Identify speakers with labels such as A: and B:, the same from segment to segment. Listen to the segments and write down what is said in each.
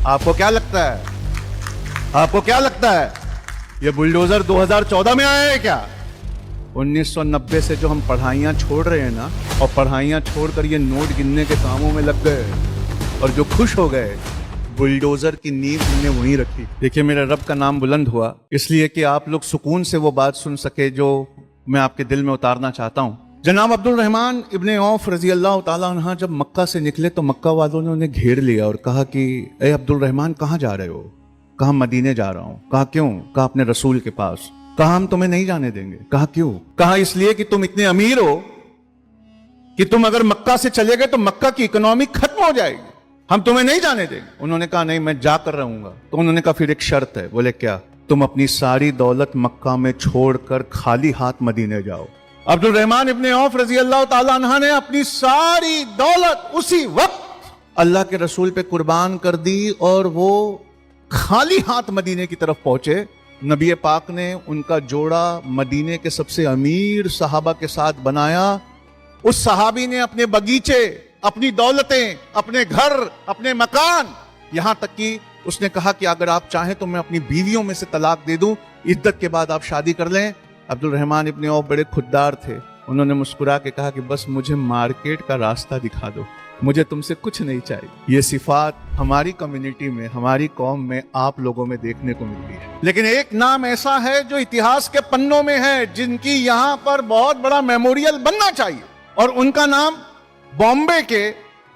A: आपको क्या लगता है, आपको क्या लगता है ये बुलडोजर 2014 में आया है क्या? 1990 से जो हम पढ़ाइयाँ छोड़ रहे हैं ना, और पढ़ाइयाँ छोड़कर ये नोट गिनने के कामों में लग गए, और जो खुश हो गए, बुलडोजर की नींव हमने वहीं रखी। देखिए, मेरे रब का नाम बुलंद हुआ इसलिए कि आप लोग सुकून से वो बात सुन सके जो मैं आपके दिल में उतारना चाहता हूँ। जनाब अब्दुल रहमान इब्ने औफ रजी अल्लाह ताला अन्हा जब मक्का से निकले तो मक्का वालों ने उन्हें घेर लिया और कहा कि ए अब्दुल रहमान, कहाँ जा रहे हो? कहा मदीने जा रहा हूँ। कहा क्यों? कहा अपने रसूल के पास। कहा हम तुम्हें नहीं जाने देंगे। कहा क्यों? कहा इसलिए कि तुम इतने अमीर हो कि तुम अगर मक्का से चले गए तो मक्का की इकोनॉमी खत्म हो जाएगी, हम तुम्हें नहीं जाने देंगे। उन्होंने कहा नहीं, मैं जाकर रहूंगा। तो उन्होंने कहा फिर एक शर्त है। बोले क्या? तुम अपनी सारी दौलत मक्का में छोड़कर खाली हाथ मदीने जाओ। अब्दुल रहमान इब्ने औफ रजी अल्लाह ताला अन्हा ने अपनी सारी दौलत उसी वक्त अल्लाह के रसूल पे कुर्बान कर दी और वो खाली हाथ मदीने की तरफ पहुंचे। नबी पाक ने उनका जोड़ा मदीने के सबसे अमीर सहाबा के साथ बनाया। उस सहाबी ने अपने बगीचे, अपनी दौलतें, अपने घर, अपने मकान, यहां तक कि उसने कहा कि अगर आप चाहें तो मैं अपनी बीवियों में से तलाक दे दूं, इद्दत के बाद आप शादी कर लें। अब्दुल रहमान इब्ने औफ बड़े खुददार थे। उन्होंने मुस्कुरा के कहा कि बस मुझे मार्केट का रास्ता दिखा दो, मुझे तुमसे कुछ नहीं चाहिए। ये सिफात हमारी कम्युनिटी में, हमारी कौम में, आप लोगों में देखने को मिलती है। लेकिन एक नाम ऐसा है जो इतिहास के पन्नों में है, जिनकी यहां पर बहुत बड़ा मेमोरियल बनना चाहिए, और उनका नाम बॉम्बे के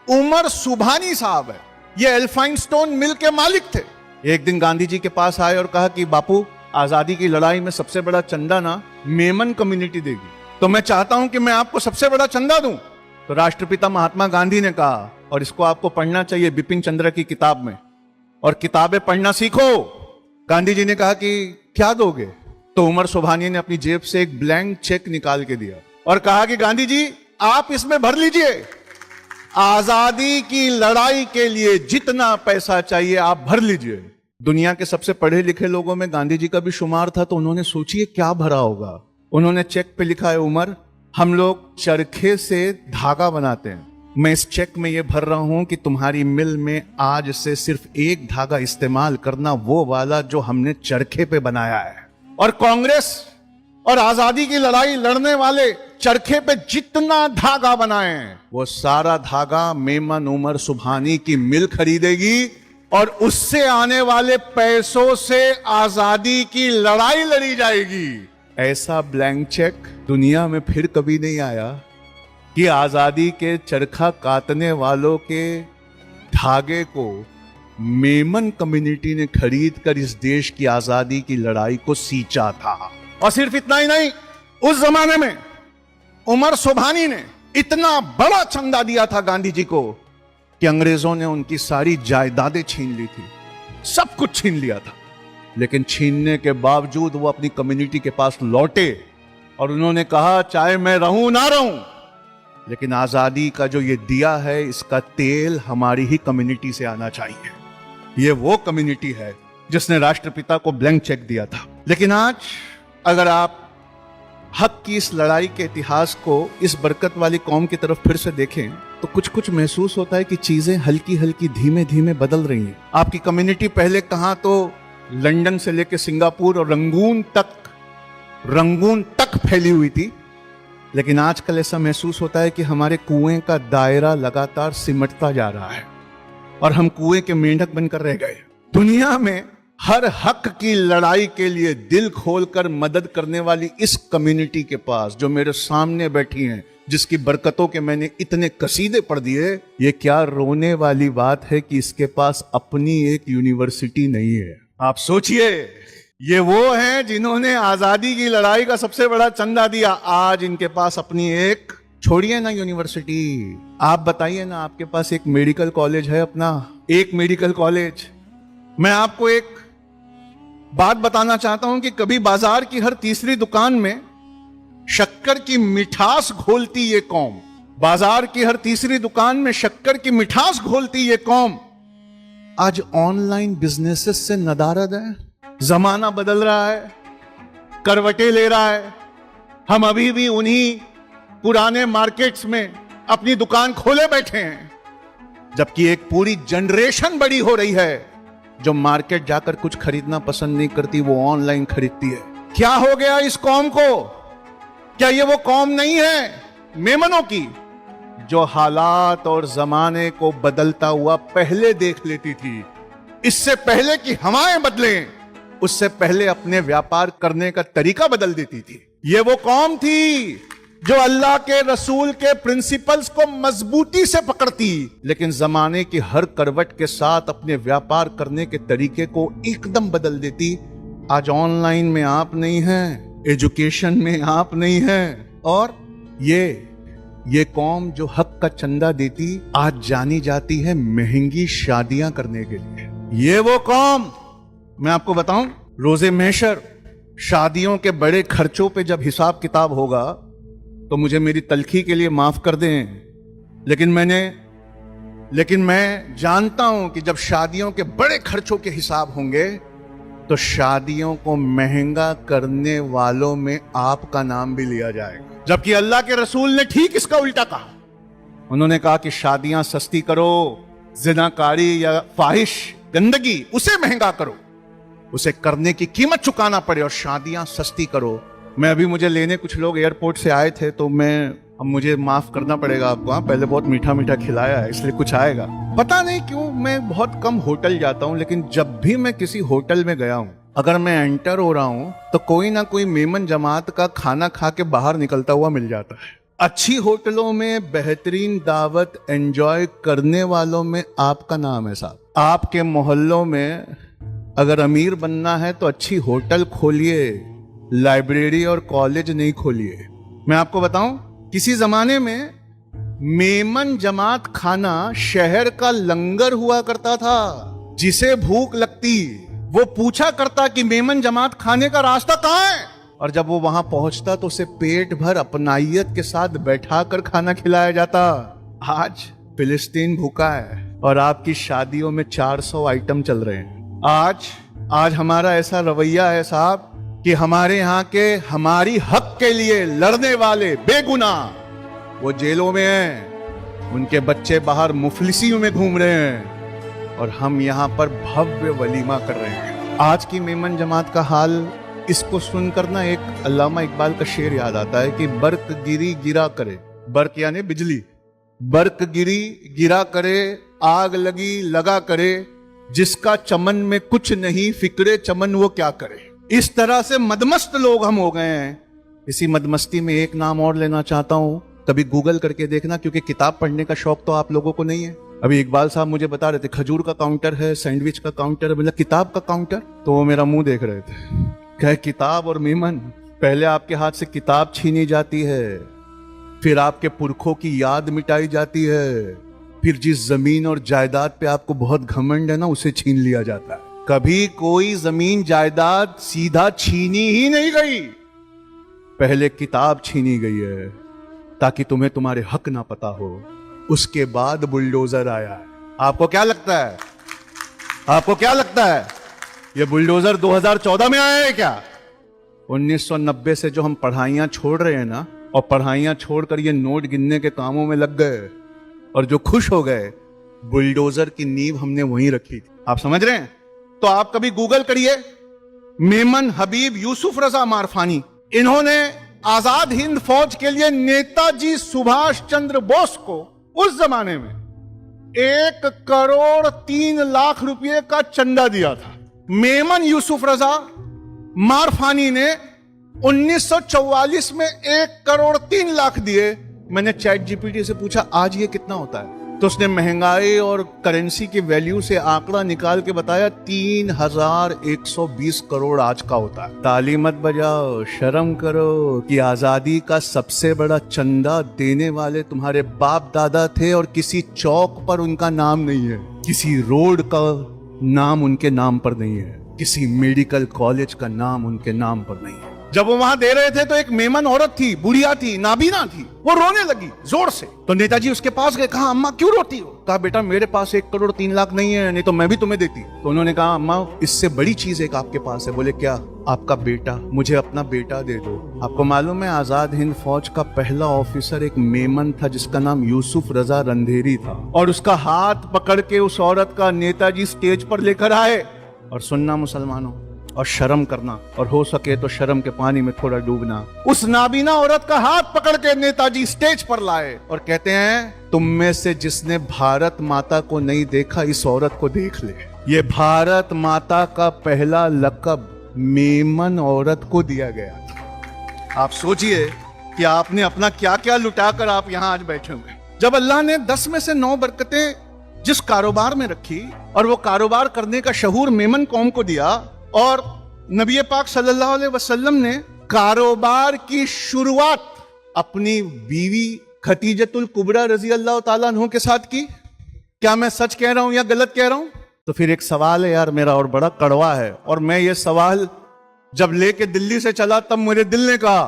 A: उमर सुभानी साहब है। ये एल्फाइनस्टोन मिल के मालिक थे। एक दिन गांधी जी के पास आए और कहा कि बापू, आजादी की लड़ाई में सबसे बड़ा चंदा ना मेमन कम्युनिटी देगी, तो मैं चाहता हूं कि मैं आपको सबसे बड़ा चंदा दूं। तो राष्ट्रपिता महात्मा गांधी ने कहा, और इसको आपको पढ़ना चाहिए बिपिन चंद्र की किताब में, और किताबें पढ़ना सीखो। गांधी जी ने कहा कि क्या दोगे? तो उमर सुभानी ने अपनी जेब से एक ब्लैंक चेक निकाल के दिया और कहा कि गांधी जी आप इसमें भर लीजिए, आजादी की लड़ाई के लिए जितना पैसा चाहिए आप भर लीजिए। दुनिया के सबसे पढ़े लिखे लोगों में गांधी जी का भी शुमार था, तो उन्होंने सोचिए क्या भरा होगा। उन्होंने चेक पे लिखा है, उमर, हम लोग चरखे से धागा बनाते हैं, मैं इस चेक में ये भर रहा हूं कि तुम्हारी मिल में आज से सिर्फ एक धागा इस्तेमाल करना, वो वाला जो हमने चरखे पे बनाया है। और कांग्रेस और आजादी की लड़ाई लड़ने वाले चरखे पे जितना धागा बनाए हैं, वो सारा धागा मेमन उमर सुभानी की मिल खरीदेगी, और उससे आने वाले पैसों से आजादी की लड़ाई लड़ी जाएगी। ऐसा ब्लैंक चेक दुनिया में फिर कभी नहीं आया कि आजादी के चरखा काटने वालों के धागे को मेमन कम्युनिटी ने खरीद कर इस देश की आजादी की लड़ाई को सींचा था। और सिर्फ इतना ही नहीं, उस जमाने में उमर सुभानी ने इतना बड़ा चंदा दिया था गांधी जी को कि अंग्रेजों ने उनकी सारी जायदादें छीन ली थी, सब कुछ छीन लिया था। लेकिन छीनने के बावजूद वो अपनी कम्युनिटी के पास लौटे और उन्होंने कहा, चाहे मैं रहूं ना रहूं, लेकिन आजादी का जो ये दिया है, इसका तेल हमारी ही कम्युनिटी से आना चाहिए। ये वो कम्युनिटी है जिसने राष्ट्रपिता को ब्लैंक चेक दिया था। लेकिन आज अगर आप हक की इस लड़ाई के इतिहास को इस बरकत वाली कौम की तरफ फिर से देखें तो कुछ कुछ महसूस होता है कि चीजें हल्की हल्की धीमे धीमे बदल रही हैं। आपकी कम्युनिटी पहले कहां तो लंदन से लेकर सिंगापुर और रंगून तक फैली हुई थी, लेकिन आजकल ऐसा महसूस होता है कि हमारे कुएं का दायरा लगातार सिमटता जा रहा है और हम कुएं के मेंढक बनकर रह गए। दुनिया में हर हक की लड़ाई के लिए दिल खोलकर मदद करने वाली इस कम्युनिटी के पास, जो मेरे सामने बैठी हैं, जिसकी बरकतों के मैंने इतने कसीदे पढ़ दिए, ये क्या रोने वाली बात है कि इसके पास अपनी एक यूनिवर्सिटी नहीं है। आप सोचिए, ये वो हैं जिन्होंने आजादी की लड़ाई का सबसे बड़ा चंदा दिया, आज इनके पास अपनी एक, छोड़िए ना यूनिवर्सिटी, आप बताइए ना, आपके पास एक मेडिकल कॉलेज है अपना, एक मेडिकल कॉलेज। मैं आपको एक बात बताना चाहता हूं कि कभी बाजार की हर तीसरी दुकान में शक्कर की मिठास घोलती ये कौम, बाजार की हर तीसरी दुकान में शक्कर की मिठास घोलती ये कौम, आज ऑनलाइन बिजनेसेस से नदारद है। जमाना बदल रहा है, करवटें ले रहा है, हम अभी भी उन्हीं पुराने मार्केट्स में अपनी दुकान खोले बैठे हैं, जबकि एक पूरी जनरेशन बड़ी हो रही है जो मार्केट जाकर कुछ खरीदना पसंद नहीं करती वो ऑनलाइन खरीदती है। क्या हो गया इस कौम को? क्या ये वो कौम नहीं है मेमनों की जो हालात और जमाने को बदलता हुआ पहले देख लेती थी, इससे पहले कि हवाएं बदलें उससे पहले अपने व्यापार करने का तरीका बदल देती थी। ये वो कौम थी जो अल्लाह के रसूल के प्रिंसिपल्स को मजबूती से पकड़ती, लेकिन जमाने की हर करवट के साथ अपने व्यापार करने के तरीके को एकदम बदल देती। आज ऑनलाइन में आप नहीं हैं, एजुकेशन में आप नहीं हैं, और ये कौम जो हक का चंदा देती आज जानी जाती है महंगी शादियां करने के लिए। ये वो कौम, मैं आपको बताऊं, रोजे महशर शादियों के बड़े खर्चों पे जब हिसाब किताब होगा तो मुझे मेरी तलखी के लिए माफ कर दें, लेकिन मैं जानता हूं कि जब शादियों के बड़े खर्चों के हिसाब होंगे तो शादियों को महंगा करने वालों में आपका नाम भी लिया जाएगा। जबकि अल्लाह के रसूल ने ठीक इसका उल्टा कहा। उन्होंने कहा कि शादियां सस्ती करो, जिनाकारी या फाहिश गंदगी उसे महंगा करो, उसे करने की कीमत चुकाना पड़े, और शादियां सस्ती करो। मैं अभी मुझे लेने कुछ लोग एयरपोर्ट से आए थे, तो अब मुझे माफ करना पड़ेगा आपको। पहले बहुत मीठा मीठा खिलाया है इसलिए कुछ आएगा। पता नहीं क्यों मैं बहुत कम होटल जाता हूं, लेकिन जब भी मैं किसी होटल में गया हूं, अगर मैं एंटर हो रहा हूं तो कोई ना कोई मेमन जमात का खाना खा के बाहर निकलता हुआ मिल जाता है। अच्छी होटलों में बेहतरीन दावत एंजॉय करने वालों में आपका नाम है साहब। आपके मोहल्लों में अगर अमीर बनना है तो अच्छी होटल खोलिए, लाइब्रेरी और कॉलेज नहीं खोलिए। मैं आपको बताऊं, किसी जमाने में मेमन जमात खाना शहर का लंगर हुआ करता था। जिसे भूख लगती वो पूछा करता कि मेमन जमात खाने का रास्ता कहां है, और जब वो वहां पहुंचता तो उसे पेट भर अपनाइयत के साथ बैठाकर खाना खिलाया जाता। आज फिलिस्तीन भूखा है और आपकी शादियों में 400 आइटम चल रहे हैं। आज हमारा ऐसा रवैया है साहब कि हमारे यहाँ के हमारी हक के लिए लड़ने वाले बेगुनाह वो जेलों में हैं, उनके बच्चे बाहर मुफलिसियों में घूम रहे हैं, और हम यहाँ पर भव्य वलीमा कर रहे हैं। आज की मेमन जमात का हाल, इसको सुनकर ना एक अल्लामा इकबाल का शेर याद आता है कि बर्क गिरी गिरा करे, बर्क यानी बिजली, बर्क गिरी गिरा करे, आग लगी लगा करे, जिसका चमन में कुछ नहीं फिक्रे चमन वो क्या करे। इस तरह से मदमस्त लोग हम हो गए हैं। इसी मदमस्ती में एक नाम और लेना चाहता हूं, कभी गूगल करके देखना, क्योंकि किताब पढ़ने का शौक तो आप लोगों को नहीं है। अभी इकबाल साहब मुझे बता रहे थे खजूर का काउंटर है, सैंडविच का काउंटर है, मतलब किताब का काउंटर, तो वो मेरा मुंह देख रहे थे। कहे किताब और मेमन, पहले आपके हाथ से किताब छीनी जाती है, फिर आपके पुरखों की याद मिटाई जाती है, फिर जिस जमीन और जायदाद पे आपको बहुत घमंड है ना उसे छीन लिया जाता है। कभी कोई जमीन जायदाद सीधा छीनी ही नहीं गई, पहले किताब छीनी गई है ताकि तुम्हें तुम्हारे हक ना पता हो, उसके बाद बुलडोजर आया है। आपको क्या लगता है, आपको क्या लगता है ये बुलडोजर 2014 में आया है क्या? 1990 से जो हम पढ़ाइयां छोड़ रहे हैं ना, और पढ़ाइयां छोड़कर ये नोट गिनने के कामों में लग गए, और जो खुश हो गए, बुलडोजर की नींव हमने वहीं रखी थी। आप समझ रहे हैं? तो आप कभी गूगल करिए, मेमन हबीब यूसुफ रजा मारफानी, इन्होंने आजाद हिंद फौज के लिए नेताजी सुभाष चंद्र बोस को उस जमाने में 1,03,00,000 रुपए का चंदा दिया था। मेमन यूसुफ रजा मारफानी ने 1944 में 1,03,00,000 दिए। मैंने चैट जीपीटी से पूछा आज ये कितना होता है, तो उसने महंगाई और करेंसी की वैल्यू से आंकड़ा निकाल के बताया 3,120 करोड़ आज का होता है। ताली मत बजाओ, शर्म करो कि आजादी का सबसे बड़ा चंदा देने वाले तुम्हारे बाप दादा थे, और किसी चौक पर उनका नाम नहीं है, किसी रोड का नाम उनके नाम पर नहीं है, किसी मेडिकल कॉलेज का नाम उनके नाम पर नहीं है। जब वो वहां दे रहे थे तो एक मेमन औरत थी, बुढ़िया थी, नाबीना थी, वो रोने लगी जोर से। तो नेताजी उसके पास गए, कहा अम्मा क्यों रोती हो? कहा बेटा मेरे पास 1 करोड़ 3 लाख नहीं है, नहीं तो मैं भी तुम्हें देती। तो उन्होंने कहा अम्मा इससे बड़ी चीज एक आपके पास है। बोले क्या? आपका बेटा, मुझे अपना बेटा दे दो। आपको मालूम है आजाद हिंद फौज का पहला ऑफिसर एक मेमन था जिसका नाम यूसुफ रजा रंधेरी था, और उसका हाथ पकड़ के उस औरत का नेताजी स्टेज पर लेकर आए। और सुनना मुसलमानों, और शर्म करना, और हो सके तो शर्म के पानी में थोड़ा डूबना। उस नाबीना औरत का हाथ पकड़ के नेताजी स्टेज पर लाए और कहते हैं तुम में से जिसने भारत माता को नहीं देखा इस औरत को देख ले। ये भारत माता का पहला लक़ब मेमन औरत को दिया गया। आप सोचिए कि आपने अपना क्या क्या लुटाकर आप यहां आज बैठे हुए। जब अल्लाह ने 10 में से 9 बरकतें जिस कारोबार में रखी और वो कारोबार करने का शहूर मेमन कौम को दिया, और नबी पाक सल्लल्लाहु अलैहि वसल्लम ने कारोबार की शुरुआत अपनी बीवी खतीजतुल कुबरा रजी अल्लाह ताला अन्हा के साथ की। क्या मैं सच कह रहा हूं या गलत कह रहा हूं? तो फिर एक सवाल है यार मेरा, और बड़ा कड़वा है, और मैं ये सवाल जब लेके दिल्ली से चला तब मेरे दिल ने कहा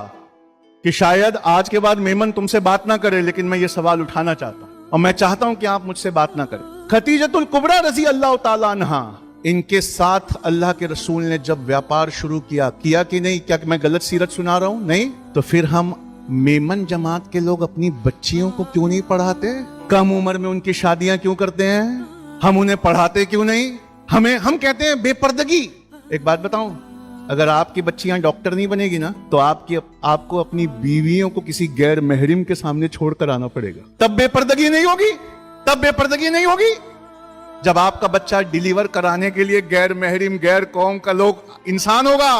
A: कि शायद आज के बाद मेमन तुमसे बात ना करे, लेकिन मैं ये सवाल उठाना चाहता हूं और मैं चाहता हूं कि आप मुझसे बात ना करें। खतीजतुल कुबरा रजी अल्लाह ताला अन्हा, इनके साथ अल्लाह के रसूल ने जब व्यापार शुरू किया कि नहीं? क्या मैं गलत सीरत सुना रहा हूं? नहीं। तो फिर हम मेमन जमात के लोग अपनी बच्चियों को क्यों नहीं पढ़ाते? कम उम्र में उनकी शादियां क्यों करते हैं? हम उन्हें पढ़ाते क्यों नहीं? हम कहते हैं बेपर्दगी। एक बात बताऊं, अगर आपकी बच्चियां डॉक्टर नहीं बनेगी ना तो आपको अपनी बीवियों को किसी गैर महरिम के सामने छोड़कर आना पड़ेगा, तब बेपर्दगी नहीं होगी। तब बेपर्दगी नहीं होगी जब आपका बच्चा डिलीवर कराने के लिए गैर महरिम गैर कौम का लोग इंसान होगा।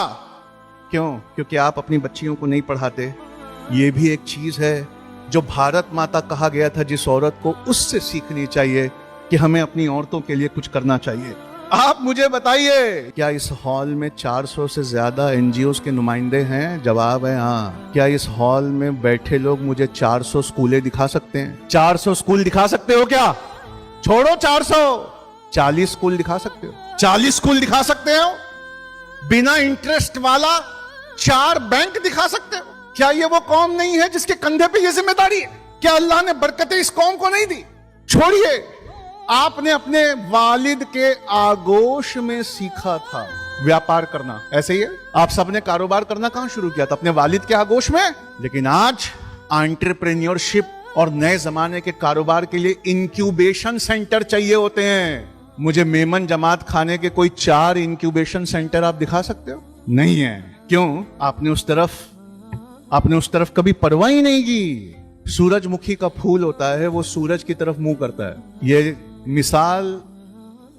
A: क्यों? क्योंकि आप अपनी बच्चियों को नहीं पढ़ाते। ये भी एक चीज है जो भारत माता कहा गया था, जिस औरत को उससे सीखनी चाहिए कि हमें अपनी औरतों के लिए कुछ करना चाहिए। आप मुझे बताइए, क्या इस हॉल में 400 से ज्यादा एनजीओ के नुमाइंदे हैं? जवाब है हाँ। क्या इस हॉल में बैठे लोग मुझे 400 स्कूलें दिखा सकते हैं? 400 स्कूल दिखा सकते हो क्या? छोड़ो 400, 40 स्कूल दिखा सकते हो? 40 स्कूल दिखा सकते हो? बिना इंटरेस्ट वाला 4 बैंक दिखा सकते हो? क्या ये वो कौम नहीं है जिसके कंधे पे ये जिम्मेदारी है? क्या अल्लाह ने बरकतें इस कौम को नहीं दी? छोड़िए, आपने अपने वालिद के आगोश में सीखा था व्यापार करना, ऐसे ही है। आप सबने कारोबार करना कहां शुरू किया था? अपने वालिद के आगोश में। लेकिन आज एंटरप्रेन्योरशिप और नए जमाने के कारोबार के लिए इंक्यूबेशन सेंटर चाहिए होते हैं। मुझे मेमन जमात खाने के कोई 4 इंक्यूबेशन सेंटर आप दिखा सकते हो? नहीं है। क्यों? आपने उस तरफ कभी परवाह ही नहीं की। सूरजमुखी का फूल होता है, वो सूरज की तरफ मुंह करता है। ये मिसाल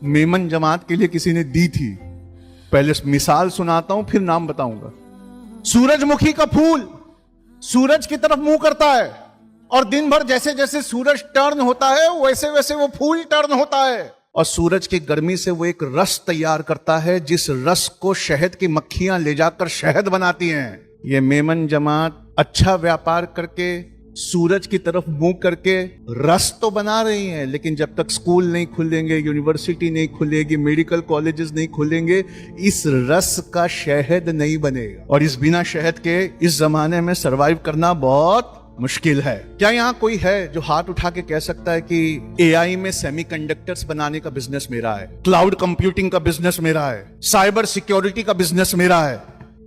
A: मेमन जमात के लिए किसी ने दी थी। पहले मिसाल सुनाता हूं फिर नाम बताऊंगा। सूरजमुखी का फूल सूरज की तरफ मुंह करता है, और दिन भर जैसे जैसे सूरज टर्न होता है वैसे वैसे वो फूल टर्न होता है, और सूरज की गर्मी से वो एक रस तैयार करता है, जिस रस को शहद की मक्खियां ले जाकर शहद बनाती हैं। ये मेमन जमात अच्छा व्यापार करके सूरज की तरफ मुंह करके रस तो बना रही हैं, लेकिन जब तक स्कूल नहीं खुलेंगे, यूनिवर्सिटी नहीं खुलेगी, मेडिकल कॉलेजेस नहीं खुलेंगे, इस रस का शहद नहीं बनेगा। और इस बिना शहद के इस जमाने में सरवाइव करना बहुत मुश्किल है। क्या यहाँ कोई है जो हाथ उठा के कह सकता है कि एआई में सेमीकंडक्टर्स बनाने का बिजनेस मेरा है, क्लाउड कंप्यूटिंग का बिजनेस मेरा है, साइबर सिक्योरिटी का बिजनेस मेरा है,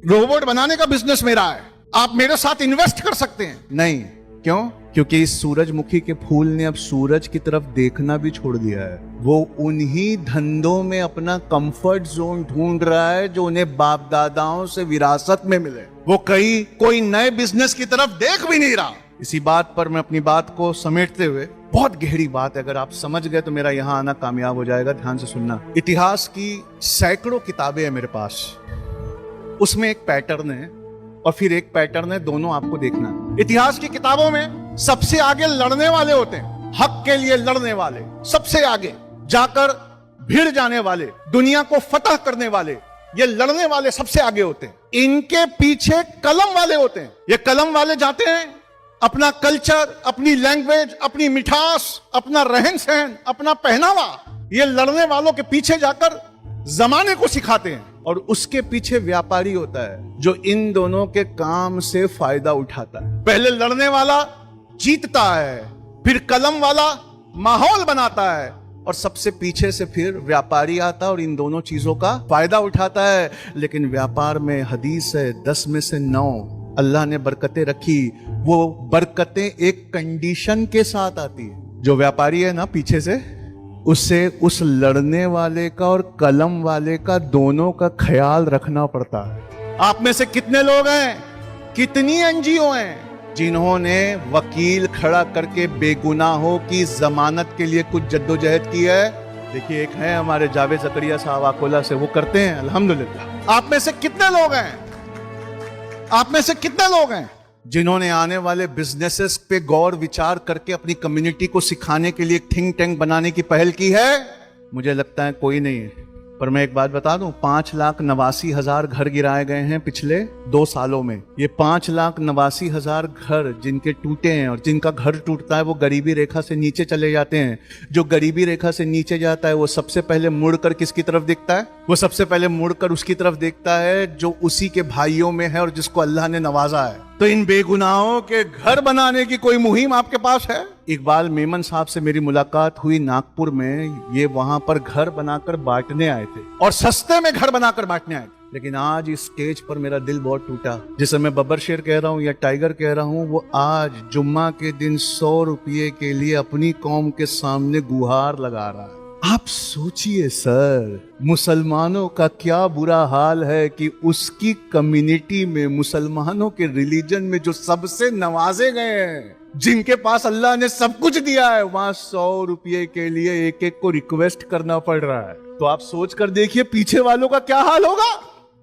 A: रोबोट बनाने का बिजनेस मेरा है, आप मेरे साथ इन्वेस्ट कर सकते हैं? नहीं। क्यों? क्योंकि इस सूरजमुखी के फूल ने अब सूरज की तरफ देखना भी छोड़ दिया है। वो उन्हीं धंधों में अपना कंफर्ट जोन ढूंढ रहा है जो उन्हें बाप दादाओं से विरासत में मिले। वो कोई नए बिजनेस की तरफ देख भी नहीं रहा। इसी बात पर मैं अपनी बात को समेटते हुए, बहुत गहरी बात है, अगर आप समझ गए तो मेरा यहां आना कामयाब हो जाएगा। ध्यान से सुनना। इतिहास की सैकड़ों किताबें हैं मेरे पास, उसमें एक पैटर्न है और फिर एक पैटर्न है, दोनों आपको देखना है। इतिहास की किताबों में सबसे आगे लड़ने वाले होते हैं, हक के लिए लड़ने वाले, सबसे आगे जाकर भिड़ जाने वाले, दुनिया को फतह करने वाले, ये लड़ने वाले सबसे आगे होते हैं। इनके पीछे कलम वाले होते हैं। ये कलम वाले जाते हैं अपना कल्चर, अपनी लैंग्वेज, अपनी मिठास, अपना रहन सहन, अपना पहनावा, ये लड़ने वालों के पीछे जाकर जमाने को सिखाते हैं। और उसके पीछे व्यापारी होता है जो इन दोनों के काम से फायदा उठाता है। पहले लड़ने वाला जीतता है, फिर कलम वाला माहौल बनाता है, और सबसे पीछे से फिर व्यापारी आता है और इन दोनों चीजों का फायदा उठाता है। लेकिन व्यापार में हदीस है 10 में से 9 अल्लाह ने बरकतें रखी, वो बरकतें एक कंडीशन के साथ आती है। जो व्यापारी है ना पीछे से, उससे उस लड़ने वाले का और कलम वाले का दोनों का ख्याल रखना पड़ता है। आप में से कितने लोग हैं, कितनी एनजीओ हैं जिन्होंने वकील खड़ा करके बेगुनाहों की जमानत के लिए कुछ जद्दोजहद की है? देखिए, एक है हमारे जावेद जकरिया साहब अकोला से, वो करते हैं अल्हम्दुलिल्लाह। आप में से कितने लोग हैं, आप में से कितने लोग हैं जिन्होंने आने वाले बिजनेसेस पे गौर विचार करके अपनी कम्युनिटी को सिखाने के लिए एक थिंक टैंक बनाने की पहल की है? मुझे लगता है कोई नहीं है। पर मैं एक बात बता दूं, 5,89,000 घर गिराए गए हैं पिछले 2 सालों में। ये 5,89,000 घर जिनके टूटे हैं, और जिनका घर टूटता है वो गरीबी रेखा से नीचे चले जाते हैं। जो गरीबी रेखा से नीचे जाता है वो सबसे पहले मुड़कर किसकी तरफ देखता है? वो सबसे पहले मुड़कर उसकी तरफ देखता है जो उसी के भाइयों में है और जिसको अल्लाह ने नवाजा है। तो इन बेगुनाहों के घर बनाने की कोई मुहिम आपके पास है? इकबाल मेमन साहब से मेरी मुलाकात हुई नागपुर में। ये वहां पर घर बनाकर बांटने आए थे, और सस्ते में घर बनाकर बांटने आए थे। लेकिन आज इस स्टेज पर मेरा दिल बहुत टूटा। जिसे मैं बब्बर शेर कह रहा हूं या टाइगर कह रहा हूं, वो आज जुम्मा के दिन 100 रुपये के लिए अपनी कौम के सामने गुहार लगा रहा है। आप सोचिए सर, मुसलमानों का क्या बुरा हाल है कि उसकी कम्युनिटी में, मुसलमानों के रिलीजन में जो सबसे नवाजे गए हैं, जिनके पास अल्लाह ने सब कुछ दिया है, वहां 100 रुपये के लिए एक एक को रिक्वेस्ट करना पड़ रहा है। तो आप सोच कर देखिए पीछे वालों का क्या हाल होगा।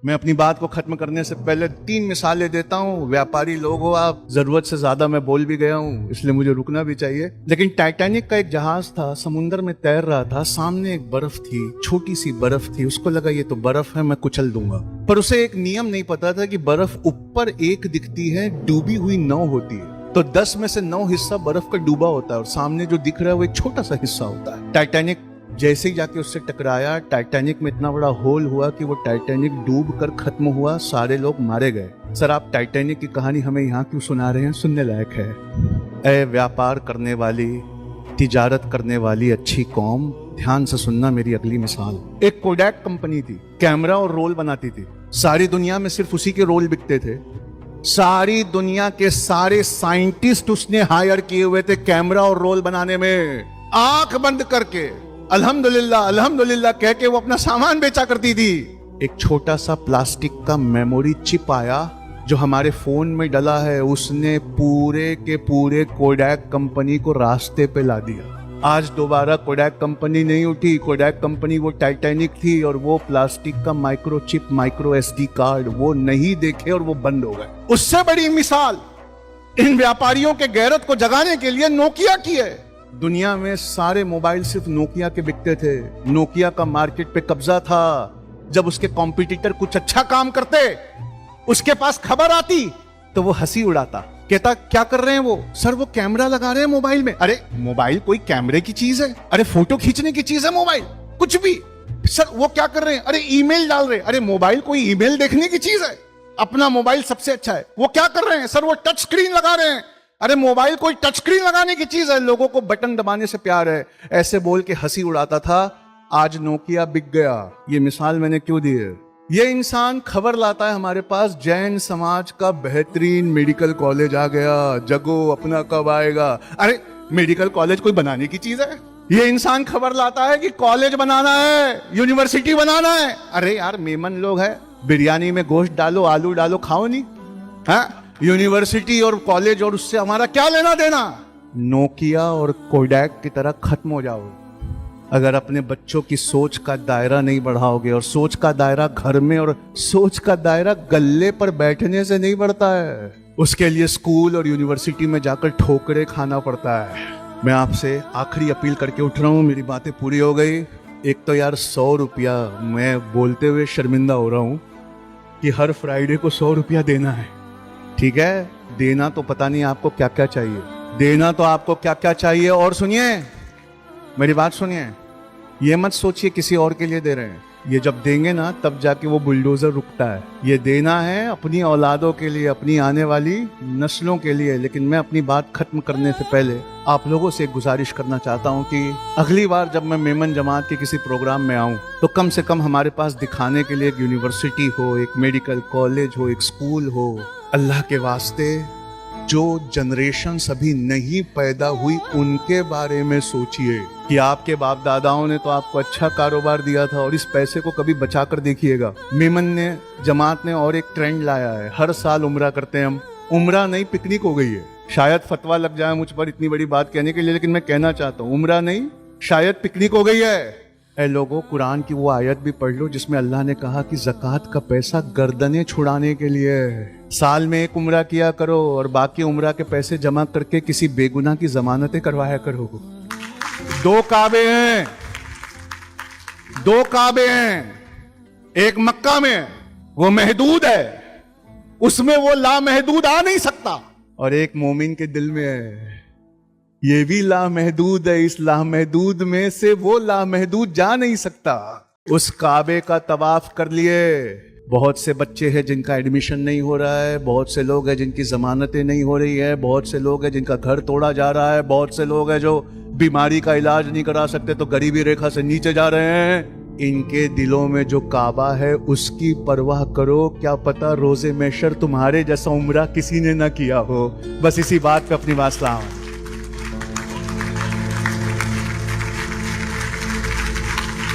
A: मैं अपनी बात को खत्म करने से पहले 3 मिसालें देता हूं। व्यापारी लोग हो आप, जरूरत से ज्यादा मैं बोल भी गया हूं, इसलिए मुझे रुकना भी चाहिए। लेकिन टाइटैनिक का एक जहाज था, समुद्र में तैर रहा था, सामने एक बर्फ थी, छोटी सी बर्फ थी। उसको लगा ये तो बर्फ है, मैं कुचल दूंगा। पर उसे एक नियम नहीं पता था कि बर्फ ऊपर एक दिखती है, डूबी हुई 9 होती है। तो 10 में से 9 हिस्सा बर्फ का डूबा होता है और सामने जो दिख रहा है वो एक छोटा सा हिस्सा होता है। टाइटैनिक जैसे ही जाके उससे टकराया, टाइटैनिक में इतना बड़ा होल हुआ कि वो टाइटैनिक डूब कर खत्म हुआ, सारे लोग मारे गए। सर, आप टाइटैनिक की कहानी हमें यहाँ क्यों सुना रहे हैं? सुनने लायक है। ए व्यापार करने वाली, तिजारत करने वाली अच्छी कौम, ध्यान से सुनना मेरी अगली मिसाल। एक कोडैक कंपनी थी, कैमरा और रोल बनाती थी। सारी दुनिया में सिर्फ उसी के रोल बिकते थे। सारी दुनिया के सारे साइंटिस्ट उसने हायर किए हुए थे कैमरा और रोल बनाने में। आंख बंद करके अल्हम्दुलिल्लाह अल्हम्दुलिल्लाह कह के वो अपना सामान बेचा करती थी। एक छोटा सा प्लास्टिक का मेमोरी चिप आया जो हमारे फोन में डला है, उसने पूरे के पूरे कोडैक कंपनी को रास्ते पे ला दिया। आज दोबारा कोडैक कंपनी नहीं उठी। कोडैक कंपनी वो टाइटैनिक थी, और वो प्लास्टिक का माइक्रोचिप, माइक्रो SD कार्ड वो नहीं देखे और वो बंद हो गए। उससे बड़ी मिसाल इन व्यापारियों के गैरत को जगाने के लिए नोकिया की है। दुनिया में सारे मोबाइल सिर्फ नोकिया के बिकते थे। नोकिया का मार्केट पे कब्जा था। जब उसके कॉम्पिटिटर कुछ अच्छा काम करते, उसके पास खबर आती, तो वो हंसी उड़ाता, कहता क्या कर रहे हैं वो? सर, वो कैमरा लगा रहे हैं मोबाइल में। अरे मोबाइल कोई कैमरे की चीज है? अरे फोटो खींचने की चीज है मोबाइल? कुछ भी। सर, वो क्या कर रहे हैं? अरे ईमेल डाल रहे हैं। अरे मोबाइल कोई ईमेल देखने की चीज है? अपना मोबाइल सबसे अच्छा है। वो क्या कर रहे हैं? सर, वो टच स्क्रीन लगा रहे हैं। अरे मोबाइल कोई टच स्क्रीन लगाने की चीज है? लोगों को बटन दबाने से प्यार है। ऐसे बोल के हंसी उड़ाता था। आज नोकिया बिक गया। ये मिसाल मैंने क्यों दी है? ये इंसान खबर लाता है हमारे पास, जैन समाज का बेहतरीन मेडिकल कॉलेज आ गया, जगो अपना कब आएगा। अरे मेडिकल कॉलेज कोई बनाने की चीज है? ये इंसान खबर लाता है कि कॉलेज बनाना है, यूनिवर्सिटी बनाना है। अरे यार, मेमन लोग है, बिरयानी में गोश्त डालो, आलू डालो, खाओ नहीं? हाँ, यूनिवर्सिटी और कॉलेज और उससे हमारा क्या लेना देना? नोकिया और कोडैक की तरह खत्म हो जाओगे अगर अपने बच्चों की सोच का दायरा नहीं बढ़ाओगे। और सोच का दायरा घर में और सोच का दायरा गल्ले पर बैठने से नहीं बढ़ता है। उसके लिए स्कूल और यूनिवर्सिटी में जाकर ठोकरे खाना पड़ता है। मैं आपसे आखिरी अपील करके उठ रहा हूँ, मेरी बातें पूरी हो गई। एक तो यार 100 रुपया, मैं बोलते हुए शर्मिंदा हो रहा हूँ कि हर फ्राइडे को 100 रुपया देना है। ठीक है, देना तो पता नहीं आपको क्या क्या चाहिए, देना तो आपको क्या क्या चाहिए। और सुनिए, मेरी बात सुनिए, ये मत सोचिए किसी और के लिए दे रहे हैं। ये जब देंगे ना तब जाके वो बुलडोजर रुकता है। ये देना है अपनी औलादों के लिए, अपनी आने वाली नस्लों के लिए। लेकिन मैं अपनी बात खत्म करने से पहले आप लोगों से एक गुजारिश करना चाहता हूँ कि अगली बार जब मैं मेमन जमात के किसी प्रोग्राम में आऊँ तो कम से कम हमारे पास दिखाने के लिए एक यूनिवर्सिटी हो, एक मेडिकल कॉलेज हो, एक स्कूल हो। अल्लाह के वास्ते जो जनरेशन अभी नहीं पैदा हुई उनके बारे में सोचिए कि आपके बाप दादाओं ने तो आपको अच्छा कारोबार दिया था और इस पैसे को कभी बचा कर देखिएगा। मेमन ने, जमात ने और एक ट्रेंड लाया है, हर साल उम्रा करते हैं हम। उम्रा नहीं पिकनिक हो गई है। शायद फतवा लग जाए मुझ पर इतनी बड़ी बात कहने के लिए, लेकिन मैं कहना चाहता हूँ उम्रा नहीं शायद पिकनिक हो गई है। ऐ लोगों, कुरान की वो आयत भी पढ़ लो जिसमें अल्लाह ने कहा कि ज़कात का पैसा गर्दनें छुड़ाने के लिए है। साल में एक उम्रा किया करो और बाकी उम्रा के पैसे जमा करके किसी बेगुनाह की जमानतें करवाया करो। 2 काबे हैं, 2 काबे हैं। एक मक्का में वो महदूद है, उसमें वो लामहदूद आ नहीं सकता, और एक मोमिन के दिल में है, ये भी लामहदूद है। इस लामहदूद में से वो लामहदूद जा नहीं सकता। उस काबे का तवाफ कर लिए। बहुत से बच्चे हैं जिनका एडमिशन नहीं हो रहा है, बहुत से लोग हैं जिनकी जमानतें नहीं हो रही है, बहुत से लोग हैं जिनका घर तोड़ा जा रहा है, बहुत से लोग हैं जो बीमारी का इलाज नहीं करा सकते तो गरीबी रेखा से नीचे जा रहे हैं। इनके दिलों में जो काबा है उसकी परवाह करो। क्या पता रोजे महशर तुम्हारे जैसा उम्रा किसी ने ना किया हो। बस इसी बात पे अपनी बात सलाम।